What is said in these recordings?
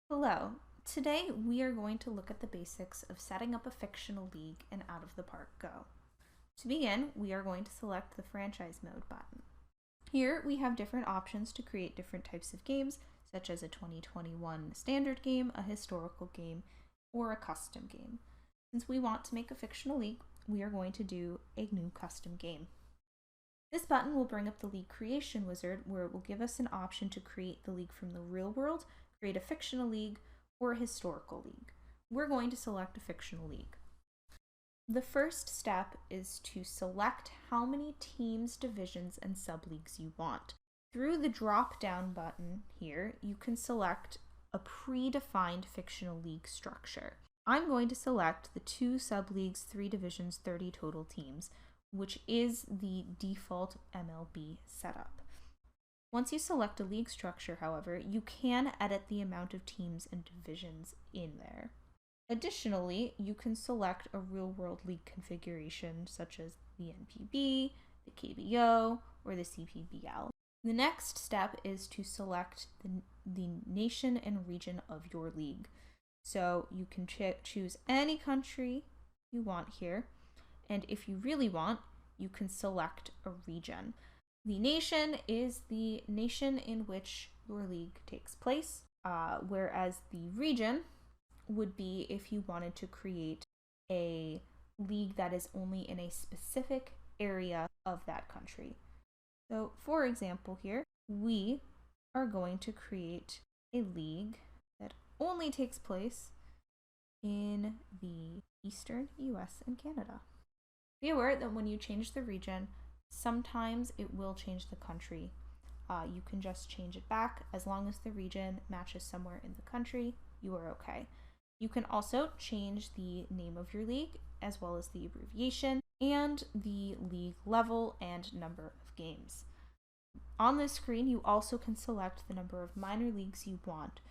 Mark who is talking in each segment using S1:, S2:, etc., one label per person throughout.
S1: Hello. Today we are going to look at the basics of setting up a fictional league in Out of the Park Go. To begin, we are going to select the Franchise Mode button. Here we have different options to create different types of games, such as a 2021 standard game, a historical game, or a custom game. Since we want to make a fictional league, we are going to do a new custom game. This button will bring up the league creation wizard, where it will give us an option to create the league from the real world, create a fictional league, or a historical league. We're going to select a fictional league. The first step is to select how many teams, divisions, and subleagues you want. Through the drop-down button here, you can select a predefined fictional league structure. I'm going to select the 2 subleagues, 3 divisions, 30 total teams, which is the default MLB setup. Once you select a league structure, however, you can edit the amount of teams and divisions in there. Additionally, you can select a real-world league configuration such as the NPB, the KBO, or the CPBL. The next step is to select the nation and region of your league. So you can choose any country you want here, and if you really want, you can select a region. The nation is the nation in which your league takes place, whereas the region would be if you wanted to create a league that is only in a specific area of that country. So, for example, here, we are going to create a league that only takes place in the eastern US and Canada. Be aware that when you change the region, sometimes it will change the country. You can just change it back. As long as the region matches somewhere in the country, you are okay. You can also change the name of your league, as well as the abbreviation, and the league level and number of games. On this screen, you also can select the number of minor leagues you want,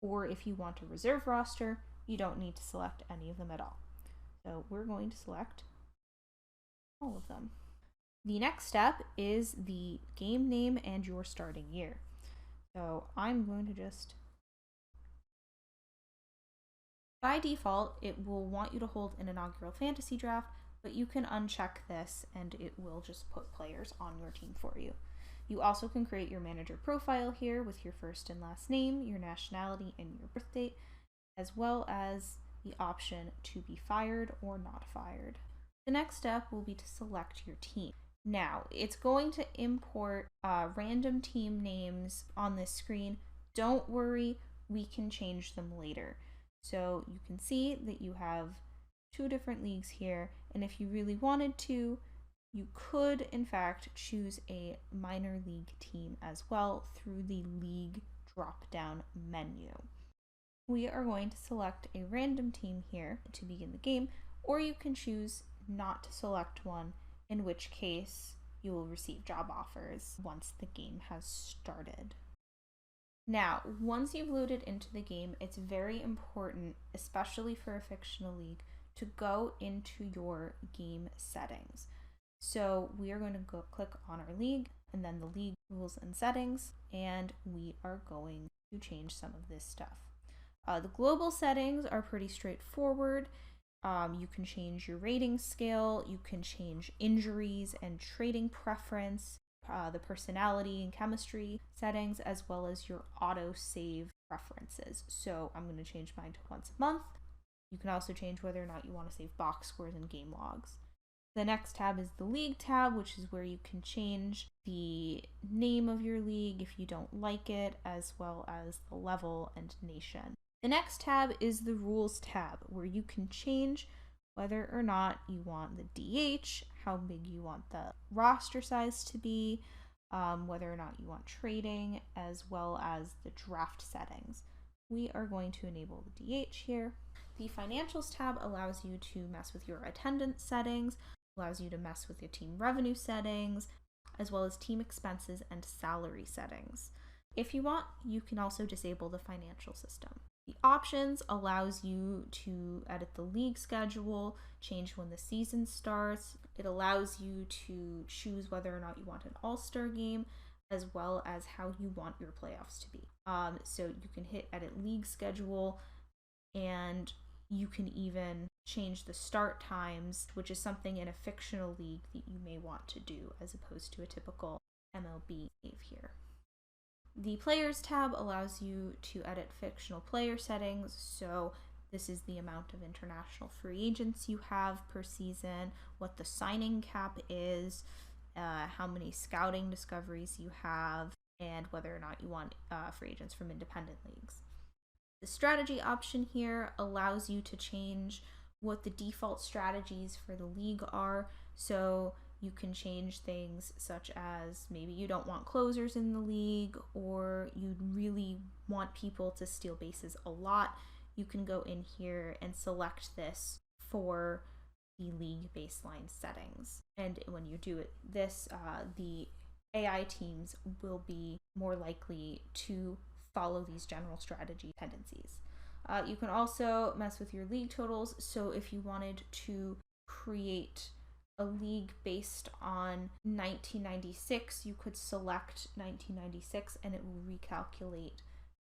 S1: or if you want a reserve roster, you don't need to select any of them at all. So we're going to select all of them. The next step is the game name and your starting year. So I'm going to just... By default, it will want you to hold an inaugural fantasy draft, but you can uncheck this and it will just put players on your team for you. You also can create your manager profile here with your first and last name, your nationality, and your birth date, as well as the option to be fired or not fired. The next step will be to select your team. Now, it's going to import random team names on this screen. Don't worry, we can change them later. So you can see that you have 2 different leagues here, and if you really wanted to, you could in fact choose a minor league team as well through the league drop-down menu. We are going to select a random team here to begin the game, or you can choose not to select one, in which case you will receive job offers once the game has started. Now, once you've loaded into the game, it's very important, especially for a fictional league, to go into your game settings. So we are going to go click on our league and then the league rules and settings, and we are going to change some of this stuff. The global settings are pretty straightforward. You can change your rating scale, you can change injuries and trading preference, the personality and chemistry settings, as well as your auto save preferences. So I'm going to change mine to once a month. You can also change whether or not you want to save box scores and game logs. The next tab is the league tab, which is where you can change the name of your league if you don't like it, as well as the level and nation. The next tab is the rules tab, where you can change whether or not you want the DH, how big you want the roster size to be, whether or not you want trading, as well as the draft settings. We are going to enable the DH here. The financials tab allows you to mess with your attendance settings, allows you to mess with your team revenue settings, as well as team expenses and salary settings. If you want, you can also disable the financial system. The options allows you to edit the league schedule, change when the season starts. It allows you to choose whether or not you want an all-star game, as well as how you want your playoffs to be. So you can hit edit league schedule, and you can even change the start times, which is something in a fictional league that you may want to do as opposed to a typical MLB save here. The Players tab allows you to edit fictional player settings, so this is the amount of international free agents you have per season, what the signing cap is, how many scouting discoveries you have, and whether or not you want free agents from independent leagues. The strategy option here allows you to change what the default strategies for the league are, so you can change things such as maybe you don't want closers in the league, or you really want people to steal bases a lot. You can go in here and select this for the league baseline settings. And when you do this, the AI teams will be more likely to follow these general strategy tendencies. You can also mess with your league totals. So if you wanted to create a league based on 1996, you could select 1996 and it will recalculate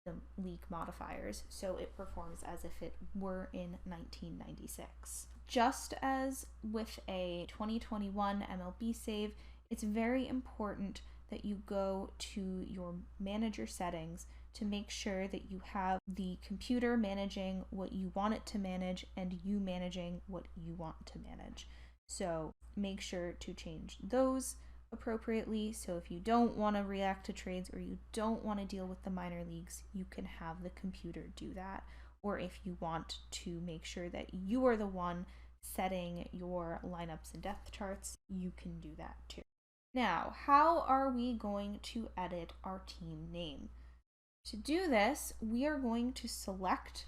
S1: the league modifiers, so it performs as if it were in 1996. Just as with a 2021 MLB save, it's very important that you go to your manager settings to make sure that you have the computer managing what you want it to manage and you managing what you want to manage. So make sure to change those appropriately. So if you don't want to react to trades or you don't want to deal with the minor leagues, you can have the computer do that. Or if you want to make sure that you are the one setting your lineups and depth charts, you can do that too. Now, how are we going to edit our team name? To do this, we are going to select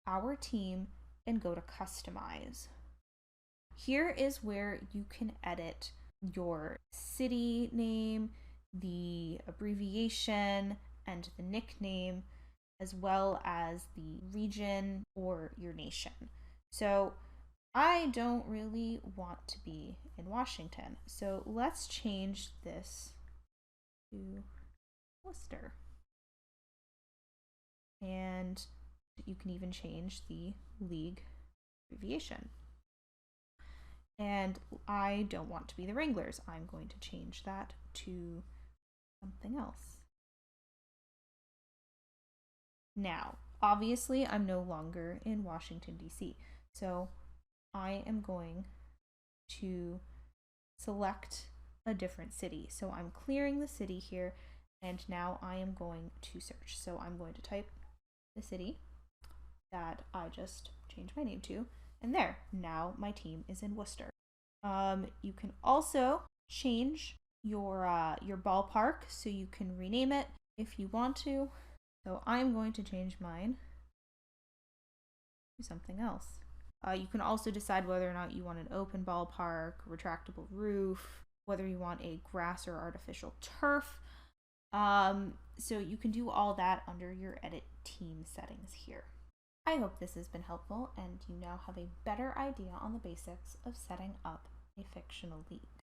S1: our team and go to Customize. Here is where you can edit your city name, the abbreviation, and the nickname, as well as the region or your nation. So I don't really want to be in Washington, so let's change this to Worcester. And you can even change the league abbreviation. And I don't want to be the Wranglers. I'm going to change that to something else. Now, obviously, I'm no longer in Washington, D.C., so I am going to select a different city. So I'm clearing the city here, and now I am going to search. So I'm going to type the city that I just changed my name to, and there, now my team is in Worcester. You can also change your ballpark, so you can rename it if you want to. So I'm going to change mine to something else. You can also decide whether or not you want an open ballpark, retractable roof, whether you want a grass or artificial turf. So you can do all that under your edit team settings here. I hope this has been helpful and you now have a better idea on the basics of setting up a fictional league.